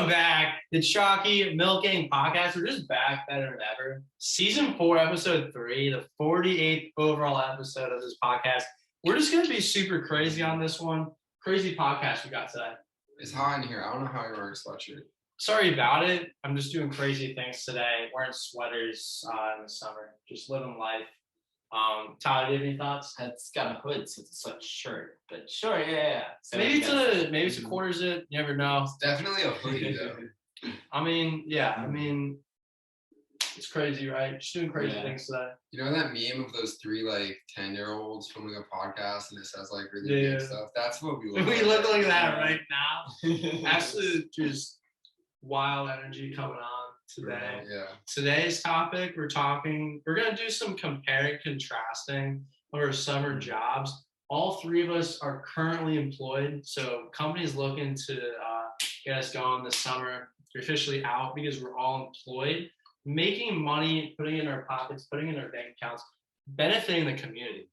Welcome back. The Choccy Milk Gang Podcast. We're just back better than ever. Season 4, episode 3, the 48th overall episode of this podcast. We're just going to be super crazy on this one. Crazy podcast we got today. It's hot in here. I don't know how you're wearing a sweatshirt. Sorry about it. I'm just doing crazy things today. Wearing sweaters in the summer. Just living life. Tyler, do you have any thoughts? It's got a hood, so it's a sweatshirt. But sure, yeah. So maybe it's a quarter zip. You never know. It's definitely a hoodie, though. I mean, it's crazy, right? Just doing crazy things today. You know that meme of those three, 10-year-olds filming a podcast and it says, really big stuff? That's what we look like. We look like that right now. Absolute just wild energy coming on today. Yeah. Today's topic, we're going to do some comparing, contrasting of our summer jobs. All three of us are currently employed, so companies looking to get us going this summer. We're officially out because we're all employed, making money, putting it in our pockets, putting it in our bank accounts, benefiting the community.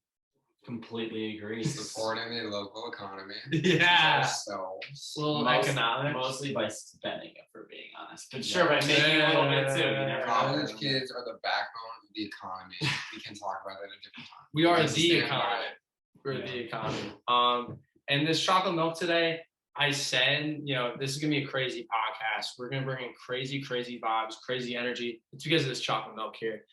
Completely agree. Supporting the local economy. Yeah. Ourselves. Economics. Mostly by spending it, for being honest. But sure, by making a little bit too. You never College kids are the backbone of the economy. We can talk about that at a different time. We are the economy. We're the economy. And this chocolate milk today, I said, this is going to be a crazy podcast. We're going to bring in crazy, crazy vibes, crazy energy. It's because of this chocolate milk here.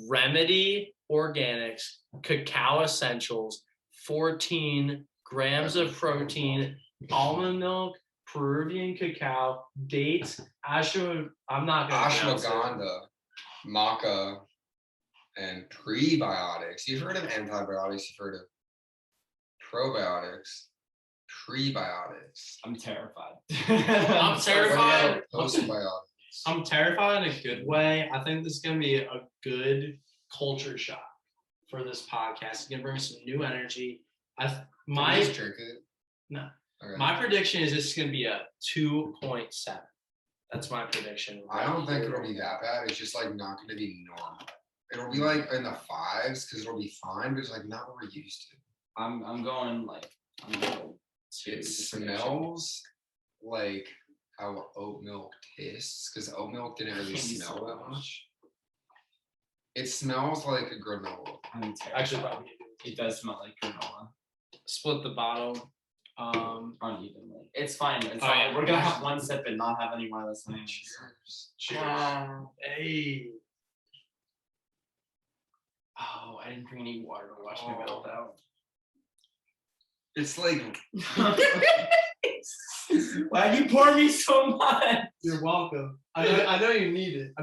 Remedy Organics, Cacao Essentials, 14 grams of protein, almond milk, Peruvian cacao, dates, ashwagandha, maca, and prebiotics. You've heard of antibiotics, you've heard of probiotics, prebiotics. I'm terrified. I'm terrified. Postbiotics. I'm terrified in a good way. I think this is going to be a good culture shock for this podcast. It's going to bring some new energy. Drink it? No. Okay. My prediction is this is going to be a 2.7. That's my prediction. I don't think it'll be that bad. It's just not going to be normal. It'll be in the 5s because it'll be fine, but it's not what we're used to. I'm going It smells like how oat milk tastes, because oat milk didn't really smell that much. It smells like a granola. Actually, it does smell like granola. Split the bottle unevenly. It's fine. It's fine. Right. We're gonna have one sip and not have any more listening. Cheers. Hey. Oh, I didn't bring any water to wash my mouth out. It's Why'd you pour me so much? You're welcome. I know you need it.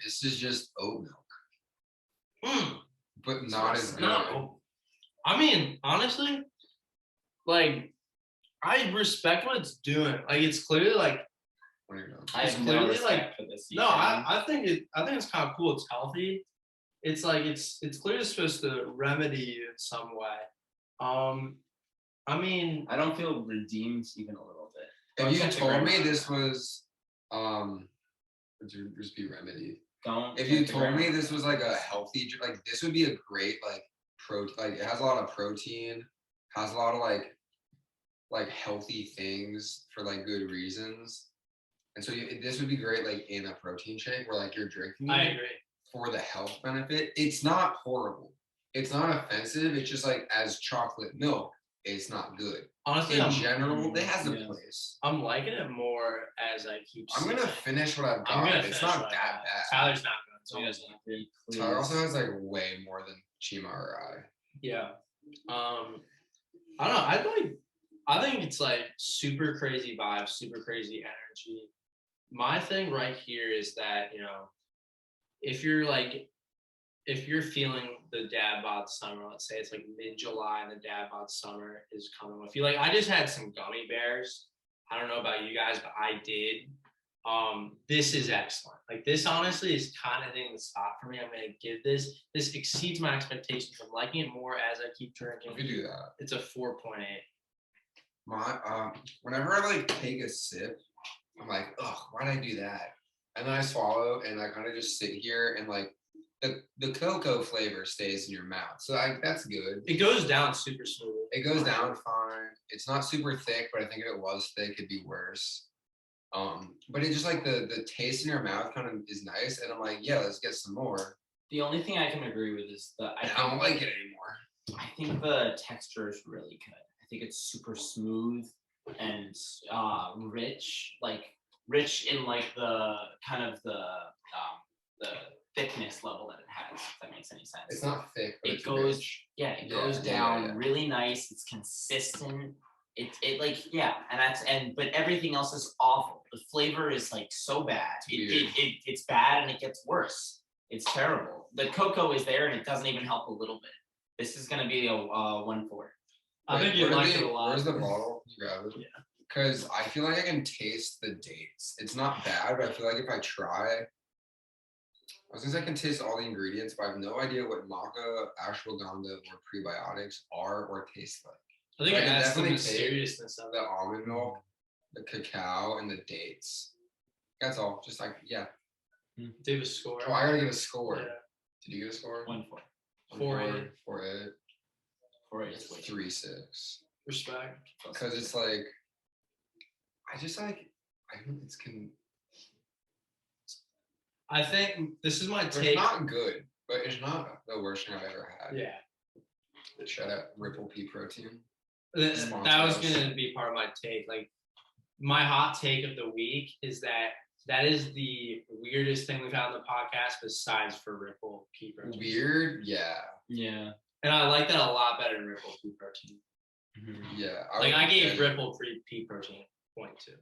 This is just oat milk. But not as good. No. I mean, honestly, I respect what it's doing. It's clearly I have no respect for this. No, I think it's kind of cool. It's healthy. It's it's clearly supposed to remedy you in some way. I mean, I don't feel redeemed even a little bit. If you told me this was just be remedy. If you told me this was a healthy, this would be a great protein. It has a lot of protein, has a lot of healthy things for good reasons, and so this would be great in a protein shake where you're drinking. I agree. For the health benefit. It's not horrible. It's not offensive. It's just as chocolate milk. It's not good. Honestly, in general, it has a place. I'm liking it more as I keep. I'm gonna finish what I've got. It's not that bad. Tyler's not going to. Tyler also has way more than Chima or I. Yeah. I don't know. I think it's super crazy vibes, super crazy energy. My thing right here is that if you're feeling the dad bod summer, let's say it's mid-July and the dad bod summer is coming with you. I just had some gummy bears. I don't know about you guys, but I did. This is excellent. This honestly is kind of thing to stop for me. I'm going to give this exceeds my expectations. I'm liking it more as I keep drinking. We do that. It's a 4.8. Whenever I take a sip, I'm ugh, why'd I do that? And then I swallow and I kind of just sit here and the cocoa flavor stays in your mouth. So that's good. It goes down super smooth. It goes down fine. It's not super thick, but I think if it was thick, it'd be worse. But it just like the taste in your mouth kind of is nice, and I'm like, yeah, let's get some more. The only thing I can agree with is I don't like it anymore. I think the texture is really good. I think it's super smooth and rich, like rich in like the kind of the thickness level that it has. If that makes any sense. It's not thick, but It goes, rich. it goes down really nice. It's consistent. It like but everything else is awful. The flavor is like so bad. It's bad and it gets worse. It's terrible. The cocoa is there and it doesn't even help a little bit. This is gonna be a 1-4. I think you like it a lot. Where's the bottle? You grab it. Yeah. Because I feel like I can taste the dates. It's not bad, but I feel like if I try, I was gonna say I can taste all the ingredients, but I have no idea what maca, ashwagandha, or prebiotics are or taste like. I think I it can adds to definitely the taste seriousness of the it. almond milk, the cacao, and the dates. That's all. Just like Do a score. Oh, I gotta give a score. Yeah. Did you get a score? 1-4. 4-8. 4-8. 4-8 is way too 3-6. Respect. Because it's like, I think it's I think this is my It's take. not good, but it's not the worst thing I've ever had. Yeah. Shout out Ripple Pea Protein. That was gonna be part of my take. Like, my hot take of the week is that is the weirdest thing we've had on the podcast besides for Ripple Pea Protein. Weird, yeah. Yeah. And I like that a lot better than Ripple Pea Protein. Mm-hmm. Yeah. I gave Ripple Pea Protein 0.2.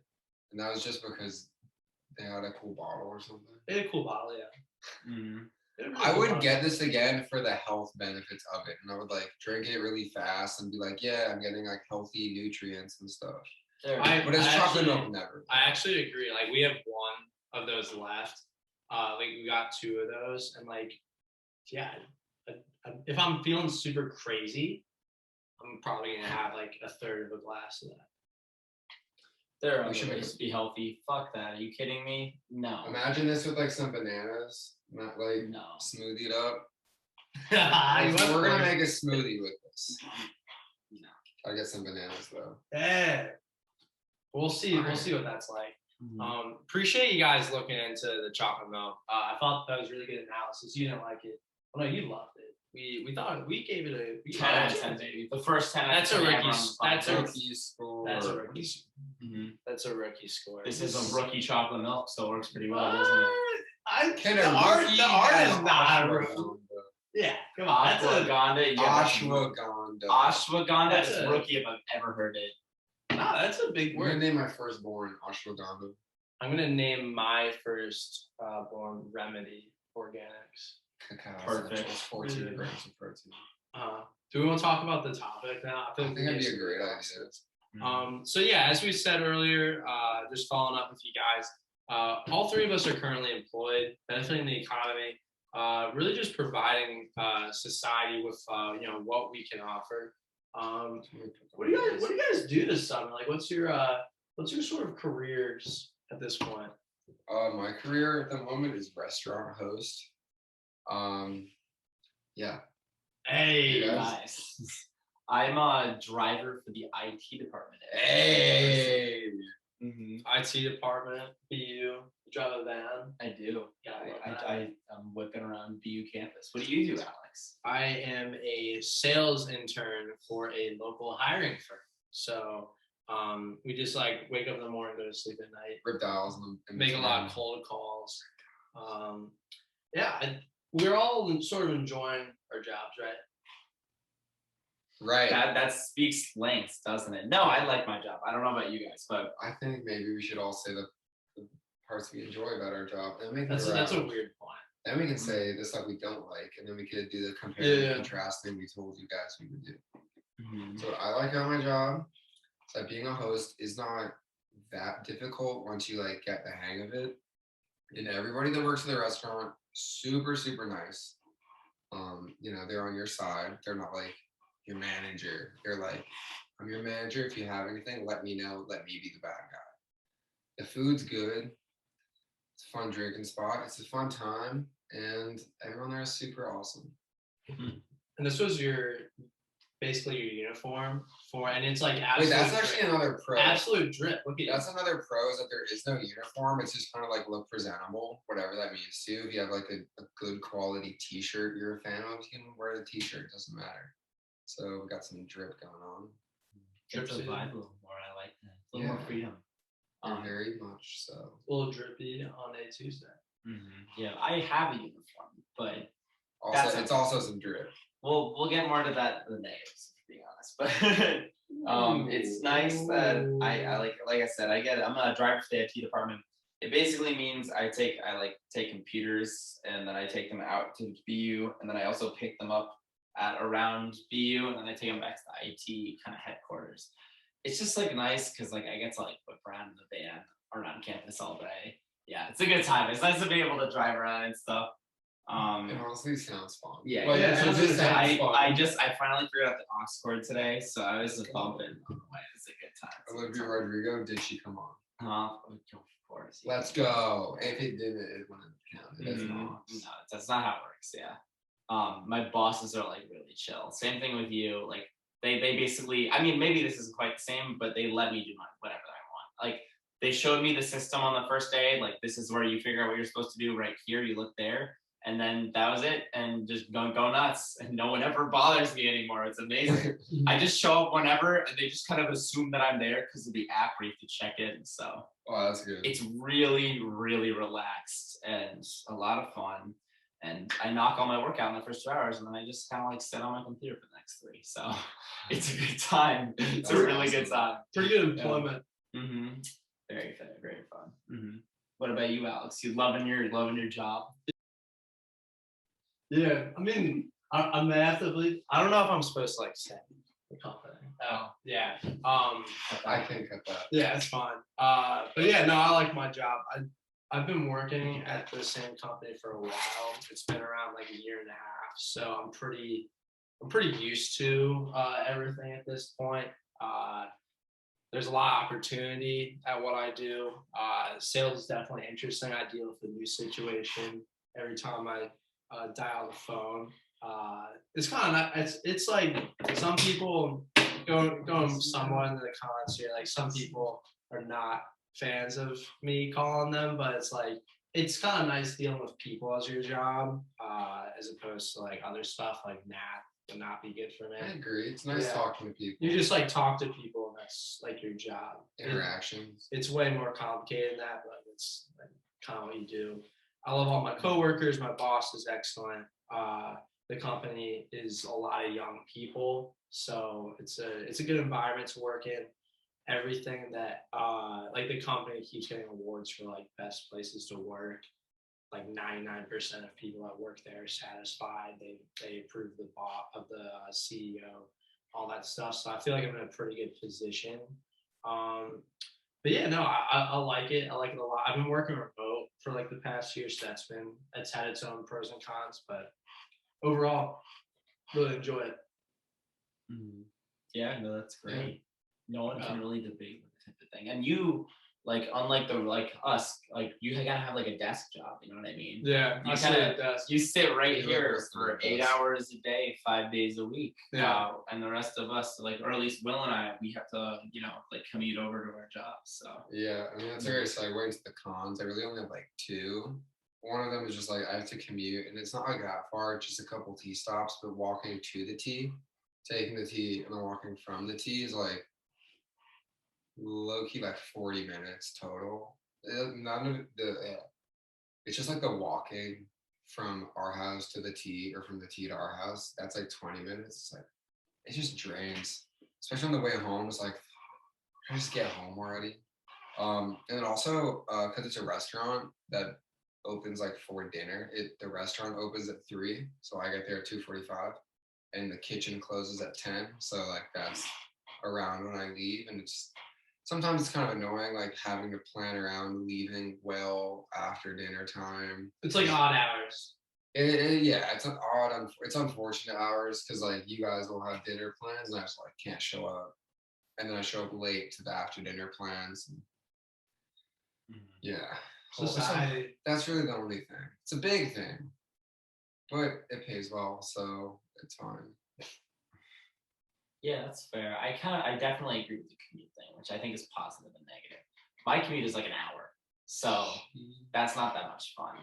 And that was just because they had a cool bottle or something. They had a cool bottle, yeah. Mm-hmm. I would get this again for the health benefits of it, and I would like drink it really fast and be like, yeah, I'm getting like healthy nutrients and stuff. But it's chocolate milk never. I actually agree. Like, we have one of those left. Like, we got 2 of those, and like, yeah, if I'm feeling super crazy, I'm probably gonna have like a third of a glass of that. There are other ways to be healthy. Fuck that. Are you kidding me? No. Imagine this with like some bananas, not like smoothied up. We're gonna make a smoothie with this. No. I'll get some bananas though. Yeah. We'll see. We'll see what that's like. Mm-hmm. Appreciate you guys looking into the chocolate milk. I thought that was really good analysis. You didn't like it. Oh no, you loved it. We thought we gave it a 10 out of 10, baby. The first 10 out of 10. That's a rookie score. That's a rookie score. Mm-hmm. That's a rookie score. This is a rookie chocolate milk, so it works pretty well, doesn't it? The art is not a rookie. Yeah, come on. Ashwagandha. Ashwagandha. That's a rookie if I've ever heard it. No, that's a big I'm word. gonna name my firstborn Ashwagandha. I'm gonna name my first born Remedy Organics. Cacao. Perfect. 14 grams of protein. Do we want to talk about the topic now? I think that'd be a great idea. So yeah, as we said earlier, just following up with you guys, all 3 of us are currently employed, benefiting the economy, really just providing society with what we can offer. What do you guys do this summer? Like, what's your sort of careers at this point? My career at the moment is restaurant host. Yeah. Hey, nice. I'm a driver for the IT department. Hey. IT department, BU. You drive a van. I do. I'm whipping around BU campus. What do you do, Alex? I am a sales intern for a local hiring firm. So we just like wake up in the morning, go to sleep at night, rip dials, and make a lot of cold calls. We're all sort of enjoying our jobs, right? Right. That speaks lengths, doesn't it? No, I like my job. I don't know about you guys, but I think maybe we should all say the parts we enjoy about our job. That's a weird point. Then we can say the stuff we don't like, and then we could do the compare and contrast thing we told you guys we would do. So what I like about my job is that being a host is not that difficult once you like get the hang of it. And everybody that works in the restaurant, super, super nice. They're on your side. They're not like your manager. They're like, I'm your manager. If you have anything, let me know. Let me be the bad guy. The food's good. It's a fun drinking spot. It's a fun time. And everyone there is super awesome. And this was your basically your uniform and it's like wait, absolute that's actually drip. another pro. Absolute drip. Look at That's another pro is that there is no uniform. It's just kind of like look presentable, whatever that means to you. If you have like a good quality T-shirt you're a fan of, you can wear the T-shirt. It doesn't matter. So we got some drip going on. It's a vibe a little more. I like that. A little more freedom. Very much so. A little drippy on a Tuesday. Yeah, I have a uniform, but also it's also some drip. We'll get more to that in the negatives, to be honest. But it's nice that I like I said, I'm a driver for the IT department. It basically means I take computers and then I take them out to BU and then I also pick them up at around BU and then I take them back to the IT kind of headquarters. It's just like nice because like I get to like whip around in the van around campus all day. Yeah, it's a good time. It's nice to be able to drive around and stuff. It honestly sounds fun. Yeah, so I finally figured out the aux cord today, so I was just bumping on the way. It's a good time. Olivia Rodrigo, did she come on? Of course. Yeah. Let's go. If it didn't, it wouldn't count. That's not. No, that's not how it works. Yeah. My bosses are like really chill. Same thing with you. Like they basically, I mean, maybe this isn't quite the same, but they let me do whatever I want. Like they showed me the system on the first day. Like this is where you figure out what you're supposed to do right here. You look there. And then that was it, and just go nuts, and no one ever bothers me anymore. It's amazing. I just show up whenever, and they just kind of assume that I'm there because of the app where you have to check in. So that's good. It's really, really relaxed and a lot of fun. And I knock all my work out in the first 2 hours, and then I just kind of like sit on my computer for the next 3. So it's a good time. It's a really good time. Pretty good employment. Yeah. Very fun, very fun. What about you, Alex? You loving your job? Yeah, I mean, I'm actively. I don't know if I'm supposed to like say the company. Oh, yeah. I can cut that. Yeah, it's fine. But yeah, no, I like my job. I've been working at the same company for a while. It's been around like a year and a half, so I'm pretty used to everything at this point. There's a lot of opportunity at what I do. Sales is definitely interesting. I deal with a new situation every time I dial the phone. It's kind of not. It's like some people going somewhat into the cons here. Like some people are not fans of me calling them, but it's like it's kind of nice dealing with people as your job, as opposed to like other stuff like that would not be good for me. I agree. It's nice talking to people. You just like talk to people, and that's like your job. Interactions. It's way more complicated than that, but it's like kind of what you do. I love all my coworkers. My boss is excellent. The company is a lot of young people, so it's a good environment to work in. Everything that like the company keeps getting awards for like best places to work. Like 99% of people that work there are satisfied. They approve the CEO, all that stuff. So I feel like I'm in a pretty good position. But yeah, no, I like it. I like it a lot. I've been working remote for like the past year, so it's had its own pros and cons, but overall, really enjoy it. Yeah, no, that's great. No one can really debate with this type of thing. And you, like, unlike us, like you gotta have like a desk job. You know what I mean? Yeah, you sit right here for 8 hours a day, 5 days a week. Yeah, and the rest of us, like, or at least Will and I, we have to, like commute over to our jobs. So yeah, I mean that's a great segue into the cons. I really only have like 2. One of them is just like I have to commute, and it's not like that far. It's just a couple T stops, but walking to the T, taking the T, and then walking from the T is like low-key like 40 minutes total. None of it's just like the walking from our house to the T or from the T to our house. That's like 20 minutes. It's like it just drains, especially on the way home. It's like I just get home already. And then also because it's a restaurant that opens like for dinner. The restaurant opens at 3, so I get there at 2:45, and the kitchen closes at 10. So like that's around when I leave, and sometimes it's kind of annoying, like having to plan around leaving well after dinner time. It's like odd hours. Yeah, it's unfortunate hours because like you guys will have dinner plans, and I just like can't show up, and then I show up late to the after dinner plans. Yeah, that's really the only thing. It's a big thing, but it pays well, so it's fine. Yeah, that's fair. I definitely agree with the commute thing, which I think is positive and negative. My commute is like an hour, so that's not that much fun.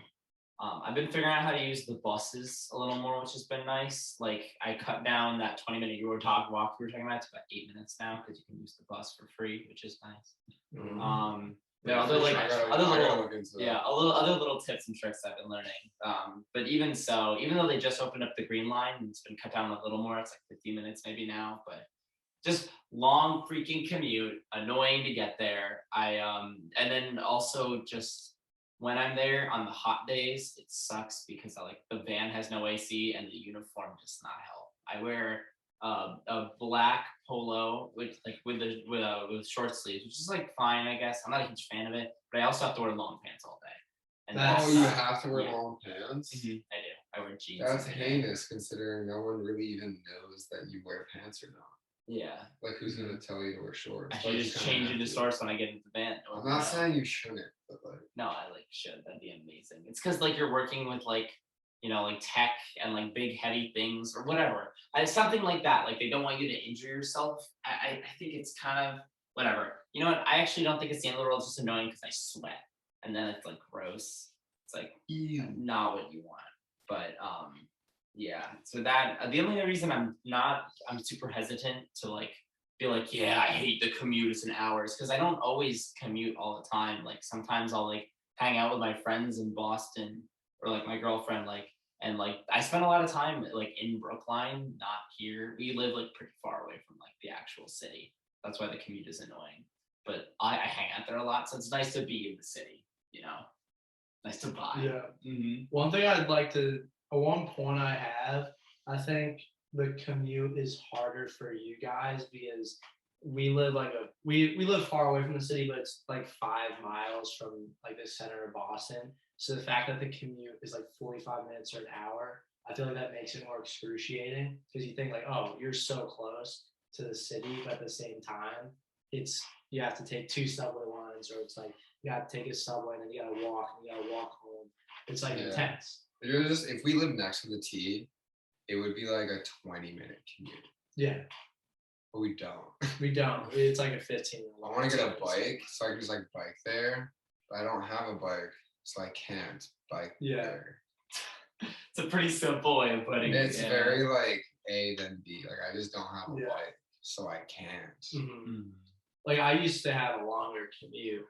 I've been figuring out how to use the buses a little more, which has been nice. Like I cut down that 20-minute walk we were talking about to about 8 minutes now because you can use the bus for free, which is nice. There are other like other little other little tips and tricks I've been learning. But even so, even though they just opened up the green line, and it's been cut down a little more. It's like 15 minutes maybe now, but just long freaking commute, annoying to get there. And then also just when I'm there on the hot days, it sucks because the van has no AC and the uniform does not help. I wear a black polo with short sleeves, which is like fine, I guess. I'm not a huge fan of it, but I also have to wear long pants all day. And you have to wear long pants? I do. I wear jeans. That's heinous considering no one really even knows that you wear pants or not. Yeah. Like who's gonna tell you to wear shorts? I should just change into shorts when I get into the van. I'm not saying you shouldn't, but like. No, I should. That'd be amazing. It's because you're working with tech and big heavy things or whatever. Something like that. Like they don't want you to injure yourself. I think it's kind of whatever. You know what? I actually don't think it's the end of the world. It's just annoying because I sweat and then it's gross. It's not what you want. But yeah. So that the only reason I'm super hesitant to be yeah, I hate the commute. It's an hour. It's because I don't always commute all the time. Sometimes I'll hang out with my friends in Boston or my girlfriend and I spend a lot of time in Brookline, not here. We live pretty far away from the actual city. That's why the commute is annoying. But I hang out there a lot, so it's nice to be in the city. Nice to vibe. Yeah. One thing I'd like to. One point I have, I think the commute is harder for you guys because we live we live far away from the city, but it's 5 miles from the center of Boston. So the fact that the commute is 45 minutes or an hour, I feel that makes it more excruciating because you think oh, you're so close to the city, but at the same time, you have to take 2 subway lines, or it's you have to take a subway and then you gotta walk home. It's intense. If we lived next to the T, it would be a 20-minute commute. Yeah. But we don't. We don't. It's a 15. I want to get a bike so I can just bike there, but I don't have a bike, so I can't bike there. It's a pretty simple way of putting it. It's very A then B. I just don't have a bike, so I can't. Mm-hmm. I used to have a longer commute.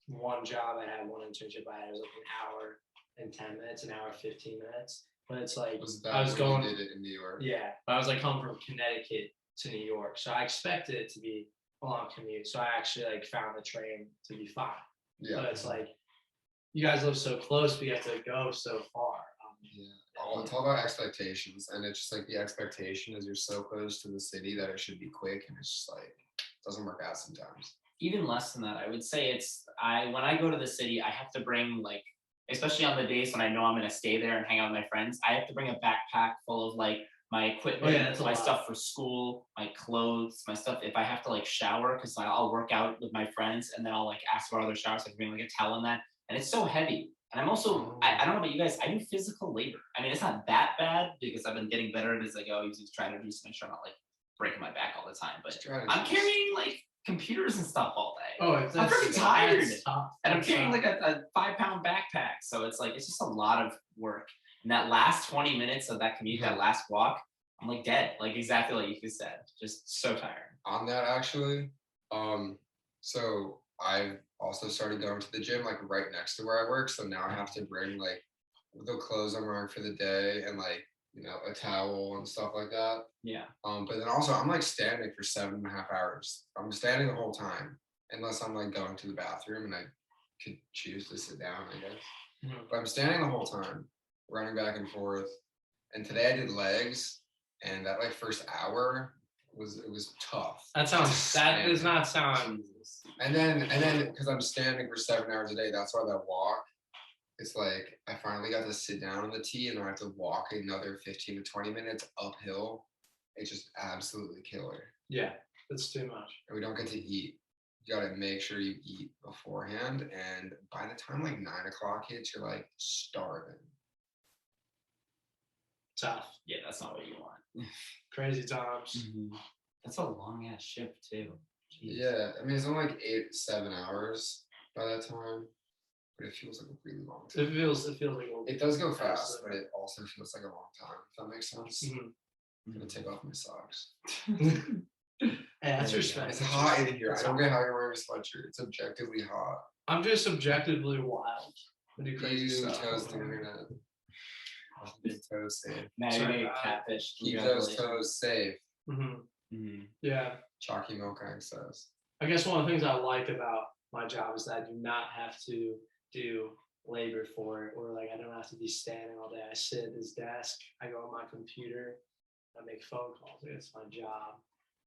One job I had, one internship I had, it was an hour and 10 minutes, an hour 15 minutes. But it's I was going. You did it in New York? Yeah, but I was coming from Connecticut to New York, so I expected it to be a long commute. So I actually found the train to be fine. Yeah. But it's you guys live so close, but you have to go so far. It's all about expectations, and it's just the expectation is you're so close to the city that it should be quick, and it's just it doesn't work out sometimes. Even less than that, I would say when I go to the city, I have to bring especially on the days when I know I'm going to stay there and hang out with my friends, I have to bring a backpack full of my equipment, my stuff for school, my clothes, my stuff. If I have to shower, because I'll work out with my friends and then I'll ask for other showers, I can bring a towel in that. And it's so heavy. And I'm also, I don't know about you guys, I do physical labor. I mean, it's not that bad because I've been getting better at it as I go, using strategies to make sure I'm not breaking my back all the time. But I'm carrying computers and stuff all day. Oh, I'm freaking tired. And I'm carrying a 5-pound backpack. So it's it's just a lot of work. And that last 20 minutes of that commute, that last walk, I'm dead. Exactly like you said. Just so tired. On that actually, so I've also started going to the gym right next to where I work. So now I have to bring the clothes I'm wearing for the day and a towel and stuff like that. Yeah. But then also I'm standing for 7.5 hours. I'm standing the whole time unless I'm going to the bathroom and I could choose to sit down, I guess. Mm-hmm. But I'm standing the whole time, running back and forth. And today I did legs, and that first hour it was tough. That does not sound. And then because I'm standing for 7 hours a day, that's why that walk. It's I finally got to sit down on the T and then I have to walk another 15 to 20 minutes uphill. It's just absolutely killer. Yeah, that's too much. And we don't get to eat. You got to make sure you eat beforehand. And by the time 9 o'clock hits, you're starving. Tough. Yeah, that's not what you want. Crazy times. Mm-hmm. That's a long ass shift too. Jeez. Yeah, I mean it's only like 7 hours by that time, but it feels like a really long time. It feels like It does go fast, but it also feels like a long time. If that makes sense. Mm-hmm. I'm gonna take off my socks. Hey, that's respect. It's hot in here. I don't get how you're wearing a sweatshirt. It's objectively hot. I'm just subjectively wild. I do crazy stuff. Toes to the internet. Keep toes safe. Now you're gonna get catfish. Keep those toes safe. Yeah. Chalky Milk says. I guess one of the things I like about my job is that I do not have to do labor for it, or like I don't have to be standing all day. I sit at this desk, I go on my computer, I make phone calls. It's my job.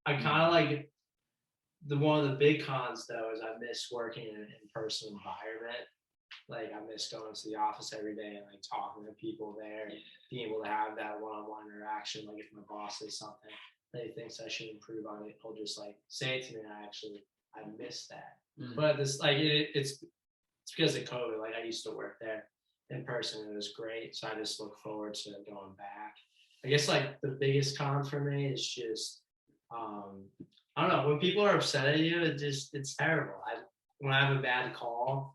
I kind of like one of the big cons though is I miss working in an in-person environment. Like I miss going to the office every day and like talking to people there, being able to have that one-on-one interaction. Like if my boss says something that he thinks I should improve on it, he'll just like say it to me, and I miss that. But this like it's because of COVID. Like I used to work there in person, and it was great. So I just look forward to going back. I guess like the biggest con for me is just I don't know, when people are upset at you, it's terrible. When I have a bad call,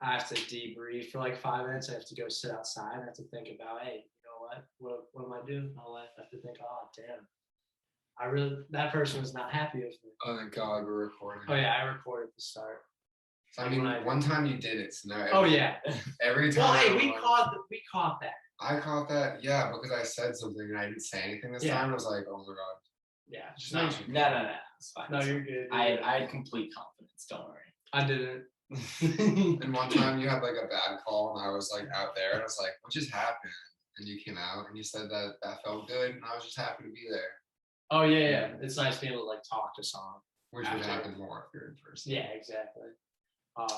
I have to debrief for like 5 minutes. I have to go sit outside. I have to think about, hey, you know what am I doing in my life? I have to think, oh damn, that person was not happy with me. Oh thank God, we're recording. Oh yeah, I recorded the start. So, I mean, one time you did it, so now every time. Well, hey, we caught that. I caught that, yeah, because I said something and I didn't say anything this time. I was like, oh my God. Yeah. No. It's fine. No, you're good. I had complete confidence. Don't worry. I didn't. And one time you had like a bad call, and I was like out there, and I was like, what just happened? And you came out and you said that felt good, and I was just happy to be there. Oh yeah. It's nice being able to like talk to someone. Which would happen more if you're in person. Yeah, exactly.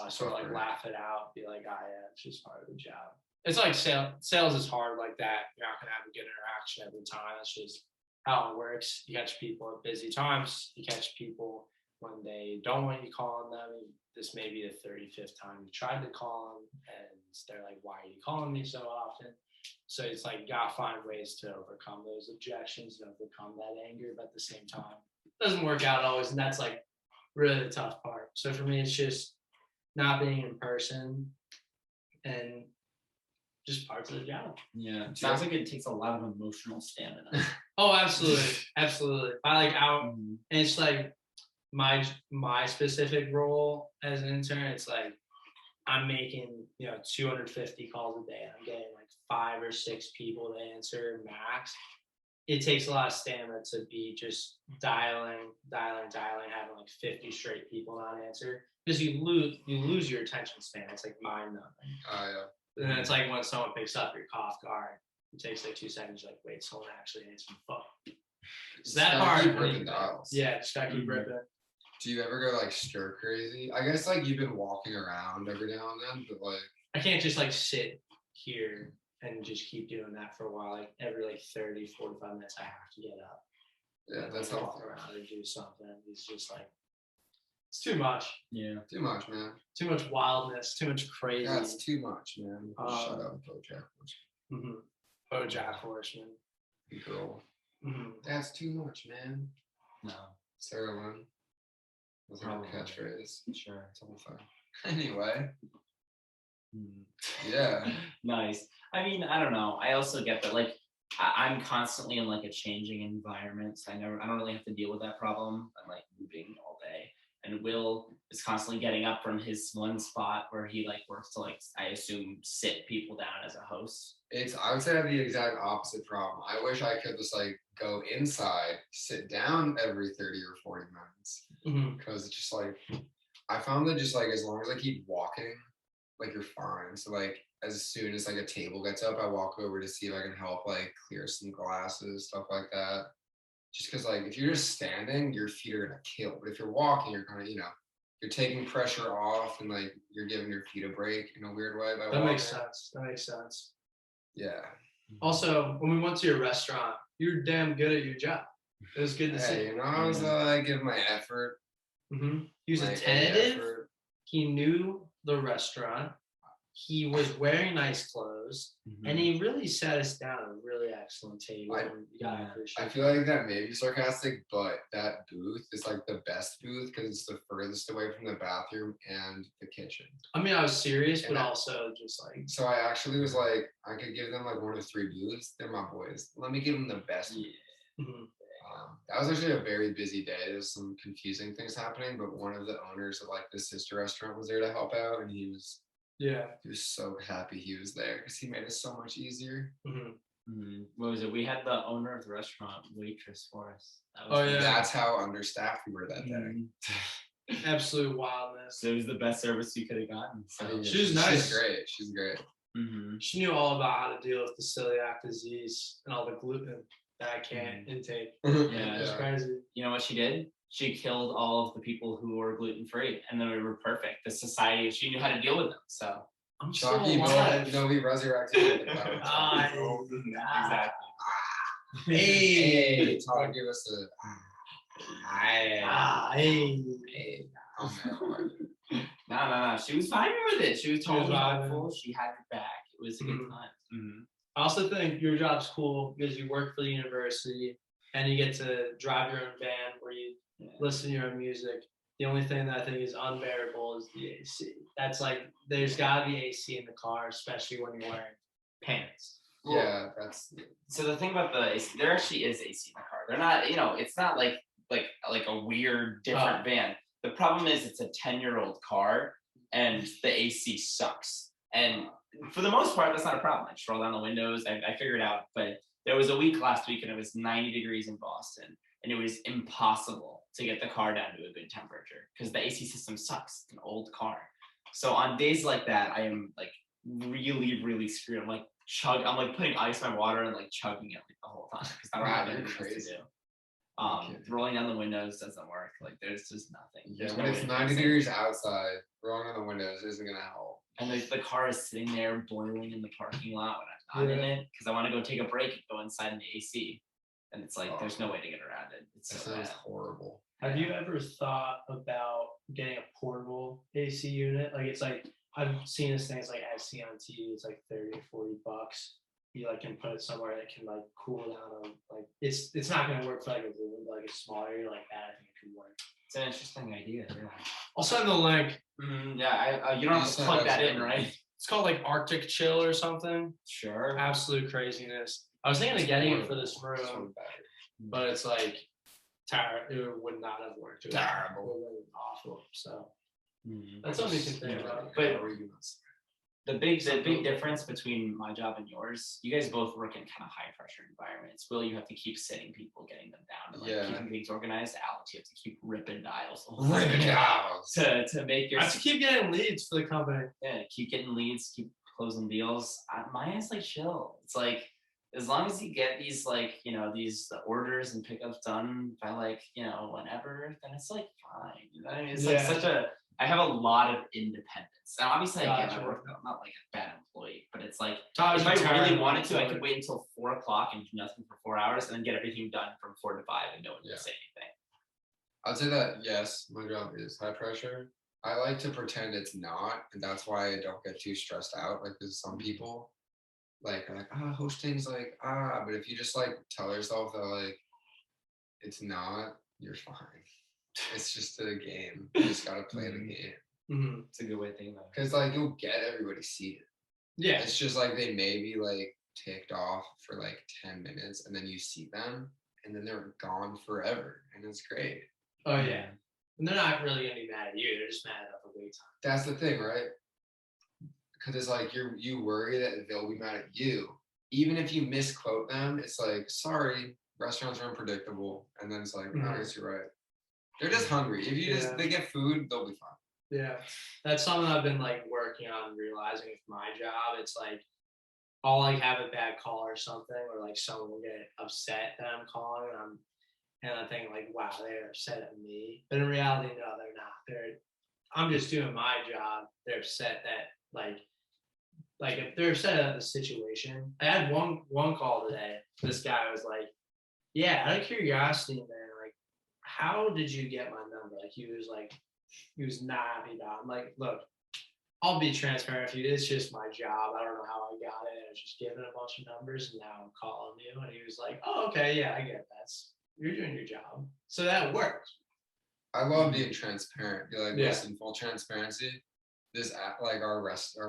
Sort of like laugh it out, be like, oh yeah, it's just part of the job. It's like sales is hard like that. You're not gonna have a good interaction every time. That's just how it works. You catch people at busy times. You catch people when they don't want you calling them. This may be the 35th time you tried to call them, and they're like, why are you calling me so often? So it's like you gotta find ways to overcome those objections and overcome that anger, but at the same time, it doesn't work out always, and that's like really the tough part. So for me, it's just not being in person and just parts of the job. Yeah, it sounds like it takes a lot of emotional stamina. Oh, absolutely. I like out, and it's like my specific role as an intern. It's like I'm making 250 calls a day. I'm getting like 5 or 6 people to answer max. It takes a lot of stamina to be just dialing, having like 50 straight people not answer, because you lose your attention span. It's like mind numbing. Oh yeah. And then it's like when someone picks up your cough guard, it takes like 2 seconds. You're like, wait, someone actually answered the phone. So that part. Yeah, just gotta keep ripping. Do you ever go like stir crazy? I guess like you've been walking around every now and then, but like I can't just like sit here and just keep doing that for a while. Like every like 30, 45 minutes, I have to get up. Yeah, that's like, walk around or do something. It's just like it's too much. Yeah, too much, man. Too much wildness. Too much crazy. That's too much, man. Shut up, BoJack Horseman. BoJack Horseman. Girl. That's too much, man. No. Sarah Lynn. Was her catchphrase. Sure. It's all fun. Anyway. Yeah. Nice. I mean, I don't know. I also get that, like, I'm constantly in like a changing environment. So I don't really have to deal with that problem. I'm like moving all day. And Will is constantly getting up from his one spot where he like works to like, I assume, sit people down as a host. I would say I have the exact opposite problem. I wish I could just like go inside, sit down every 30 or 40 minutes. Because it's just like, I found that just like as long as I keep walking, like you're fine. So like as soon as like a table gets up, I walk over to see if I can help like clear some glasses, stuff like that. Just because like if you're just standing, your feet are gonna kill. But if you're walking, you're kind of, you're taking pressure off and like you're giving your feet a break in a weird way by walking. That makes sense. Yeah. Also, when we went to your restaurant, you were damn good at your job. It was good to see. I was giving my effort. He was attentive. He knew the restaurant. he was wearing nice clothes, and he really sat us down at a really excellent table. I feel like that may be sarcastic, but that booth is like the best booth because it's the furthest away from the bathroom and the kitchen. I mean, I was serious, but also just like. So I actually was like, I could give them like 1 of 3 booths. They're my boys. Let me give them the best. Yeah. That was actually a very busy day. There's some confusing things happening, but one of the owners of like the sister restaurant was there to help out, and he was so happy he was there because he made it so much easier. What was it? We had the owner of the restaurant waitress for us. That's how understaffed we were that day. Absolute wildness. So it was the best service we could have gotten. So. I mean, she was nice. She's great. She knew all about how to deal with the celiac disease and all the gluten that I can't intake. Yeah, it's crazy. You know what she did? She killed all of the people who were gluten free, and then we were perfect. The society, she knew how to deal with them. So I'm Choccy, we resurrected. Exactly. Hey, Todd, give us No. She was fine with it. She was totally helpful. She had your back. It was a good time. I also think your job's cool because you work for the university and you get to drive your own van where you listen to your own music. The only thing that I think is unbearable is the AC. That's like, there's gotta be AC in the car, especially when you're wearing pants. Yeah, that's. So the thing about the AC, there actually is AC in the car. They're not, it's not like a weird different van. The problem is it's a 10-year-old car and the AC sucks. And for the most part, that's not a problem. I just roll down the windows. I figured it out. But there was a week last week and it was 90 degrees in Boston. And it was impossible to get the car down to a good temperature because the AC system sucks. It's an old car. So on days like that, I am like really, really screwed. I'm like putting ice in my water and like chugging it like the whole time because I don't have anything else to do. Rolling down the windows doesn't work. Like there's just nothing. Yeah, when it's 90 degrees outside, rolling down the windows isn't gonna help. And the car is sitting there boiling in the parking lot when I'm not in it because I want to go take a break and go inside in the AC. And it's like there's no way to get around it. It's so bad. Horrible. Have you ever thought about getting a portable AC unit? Like it's like I've seen this thing. It's like I see on TV. It's like $30 or $40. You like can put it somewhere that can like cool down. Like it's not gonna work for like a room, but like a small area like that. I think it could work. It's an interesting idea. Yeah. I'll send the link. You don't have to plug that in, right? It's called like Arctic Chill or something. Sure. Absolute craziness. I was thinking of getting it for this room, but it's like it would not have worked. It was terrible. Awful. So that's something you can think about. But the big difference between my job and yours, you guys both work in kind of high pressure environments. Will, you have to keep sitting people, getting them down, and keeping things organized. Alex, you have to keep ripping dials. To make your. I have to keep getting leads for the company. Yeah, keep getting leads, keep closing deals. Mine is like chill. It's like as long as you get these the orders and pickups done by whenever, then it's like fine. You know what I mean? It's like such a. I have a lot of independence. Now, obviously, I get my work done. I'm not like a bad employee, but it's like if I really wanted to, I could wait until 4 o'clock and do nothing for 4 hours, and then get everything done from 4 to 5, and no one would say anything. I'd say that yes, my job is high pressure. I like to pretend it's not, and that's why I don't get too stressed out. Like there's some people are like hosting's like but if you just like tell yourself that like it's not, you're fine. It's just a game. You just gotta play the game. It's a good way to think about it. Because like you'll get everybody seated. Yeah. It's just like they may be like ticked off for like 10 minutes and then you see them and then they're gone forever. And it's great. Oh yeah. And they're not really gonna be mad at you, they're just mad at the wait time. That's the thing, right? Because it's like you worry that they'll be mad at you. Even if you misquote them, it's like, sorry, restaurants are unpredictable. And then it's like, I guess you're right. They're just hungry. If you they get food, they'll be fine. Yeah. That's something I've been like working on realizing with my job. It's like I'll like have a bad call or something, or like someone will get upset that I'm calling and I'm thinking like, wow, they're upset at me. But in reality, no, they're not. I'm just doing my job. They're upset that like if they're upset at the situation. I had one call today. This guy was like, yeah, out of curiosity, man, like, how did you get my number? Like he was not happy about it. I'm like, look, I'll be transparent with you. It's just my job. I don't know how I got it. I was just given a bunch of numbers, and now I'm calling you. And he was like, "Oh, okay, yeah, I get that. You're doing your job, so that works." I love being transparent. Be like, Yeah. listen, full transparency. This app, like our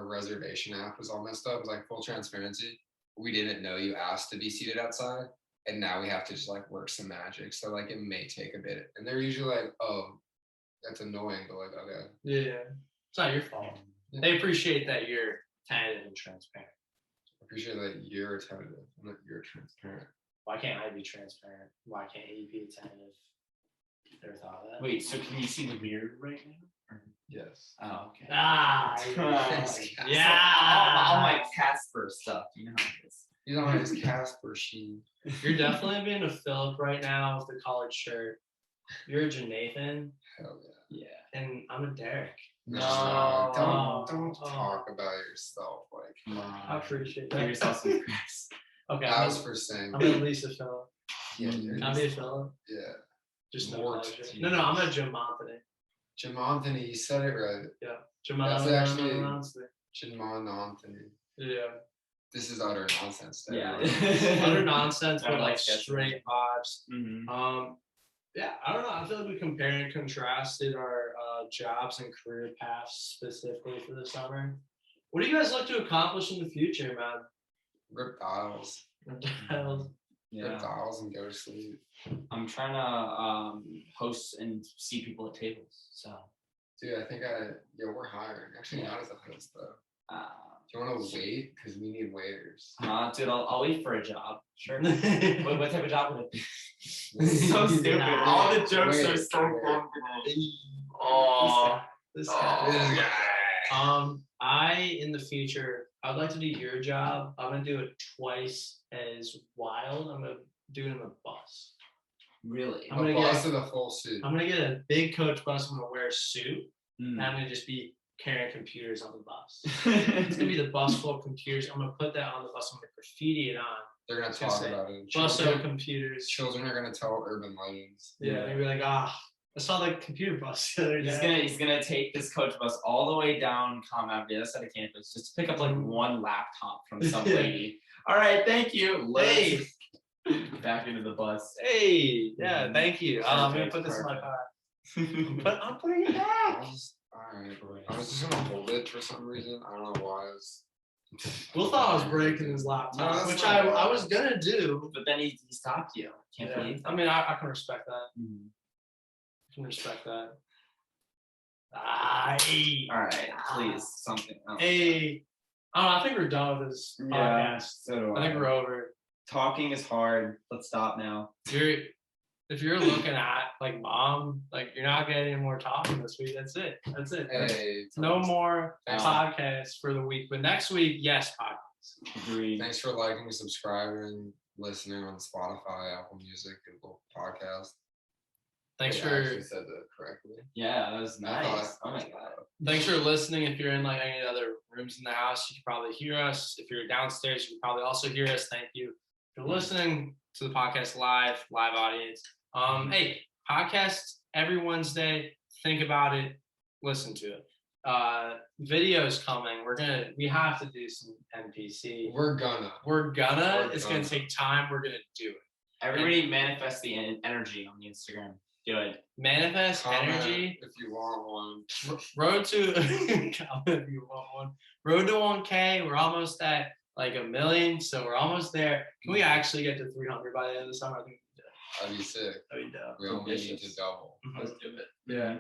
reservation app, was all messed up. It was like full transparency. We didn't know you asked to be seated outside, and now we have to just like work some magic. So like it may take a bit, and they're usually like, "Oh, that's annoying," but like, okay. Yeah, it's not your fault. Yeah. They appreciate that you're tentative and transparent. I appreciate that you're tentative and that you're transparent. Why can't I be transparent? Why can't he be attentive? Never thought of that. Wait, so can you see the mirror right now? Yes. Oh, okay. Yeah. All my Casper stuff. You know how it is. He's on his Casper sheet. You're definitely being a Philip right now with the collared shirt. You're a Janathan. Hell yeah. Yeah. And I'm a Derek. No, No. don't talk about yourself. Like, Come I on. appreciate Give that. yourself some cracks. Okay. I was for saying. I'm a Lisa Philip. Yeah, I'm a Philip. yeah. Just no Mort. pleasure. No, I'm a Jim Anthony. Jim Anthony, you said it right. Yeah. Jim That's Anthony. actually- Jim Anthony. Yeah. This is utter nonsense. to Yeah. everyone. Utter nonsense, I but don't like like sketches. straight vibes. Mm-hmm. Yeah, I don't know. I feel like we compared and contrasted our jobs and career paths specifically for the summer. What do you guys look to accomplish in the future, man? Rip dials. Hell, Rip dials and go to sleep. I'm trying to host and see people at tables. So, Dude, I think we're hiring. Actually, not as a host though. uh, Do you want to wait? Because we need waiters. dude, I'll wait for a job. Sure. yeah. What type of job would it be? So stupid. Nah. All the jokes Wait, are so wait. confident. Oh, This Oh. guy. This guy. I in the future, I'd like to do your job. I'm gonna do it twice as wild. I'm gonna do it in a bus. really? I'm A gonna boss get. with a full suit. I'm gonna get a big coach bus. I'm gonna wear a suit. Mm. And I'm gonna just be carrying computers on the bus. It's gonna be the bus full of computers. I'm gonna put that on the bus. I'm gonna graffiti it on. They're gonna It's gonna talk say, about it. Bus of Children, computers. children are gonna tell urban legends. Yeah, they'll be like, I saw the computer bus the other day. He's gonna take this coach bus all the way down Comm Ave, the other side of campus, just to pick up like one laptop from some lady. All right, thank you. Hey. Back into the bus. Hey, yeah, thank you. I'm gonna Perfect, put this in my perfect. car. But I'm putting it back. Alright, I was just gonna hold it for some reason. I don't know why. Will thought I was breaking his No, laptop, that's which not bad. I was gonna do. But then he stopped you. Can't Yeah. believe that. I mean, I can respect that. Mhm. I can respect that. Hey. All right, please, something. Oh. Hey. I don't know, I think we're done with this podcast. so do I think we're over. Talking is hard. Let's stop now. If you're looking at like mom, like you're not getting any more talking this week. That's it. That's it. Hey, No more Thanks. podcasts for the week. But next week, yes, podcasts. Agreed. thanks for liking, subscribing, listening on Spotify, Apple Music, Google Podcast. Thanks I actually for said that correctly. Yeah, that was I nice. thought- Oh my god. thanks for listening. If you're in like any other rooms in the house, you can probably hear us. If you're downstairs, you can probably also hear us. Thank you for listening to the podcast live audience. Hey, podcast every Wednesday. Think about it. Listen to it. Videos coming. We have to do some NPC. We're gonna. It's gonna take time. We're gonna do it. Everybody manifest the energy on the Instagram. Do it. Manifest Comment energy. if you want one. Road to comment if you want one. Road to 1K. We're almost at like 1 million, so we're almost there. Can we actually get to 300 by the end of the summer? I think we can That'd be sick. do it. That'd be dope. We only need to Ambitious. double. Let's do it. Yeah.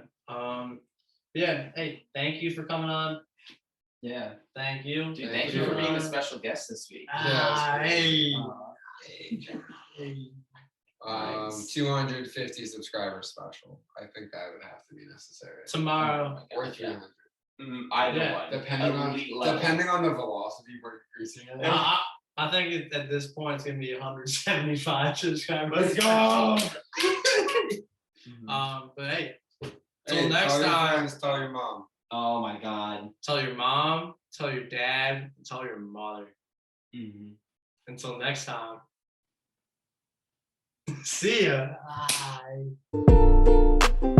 Yeah. Hey, thank you for coming on. Yeah. Thank you. Dude, Thank thank you for you. being the special guest this week. Hey. Hey. Nice. 250 subscriber special. I think that would have to be necessary. Tomorrow. Or 300. Either Yeah, one. Depending Elite level. on the velocity we're increasing it. I think at this point it's gonna be 175 subscribers. Let's go. But hey, Hey, till next tell your time. friends, tell your mom. Oh my god. Tell your mom, tell your dad, and tell your mother. Mm-hmm. Until next time. See ya. Bye.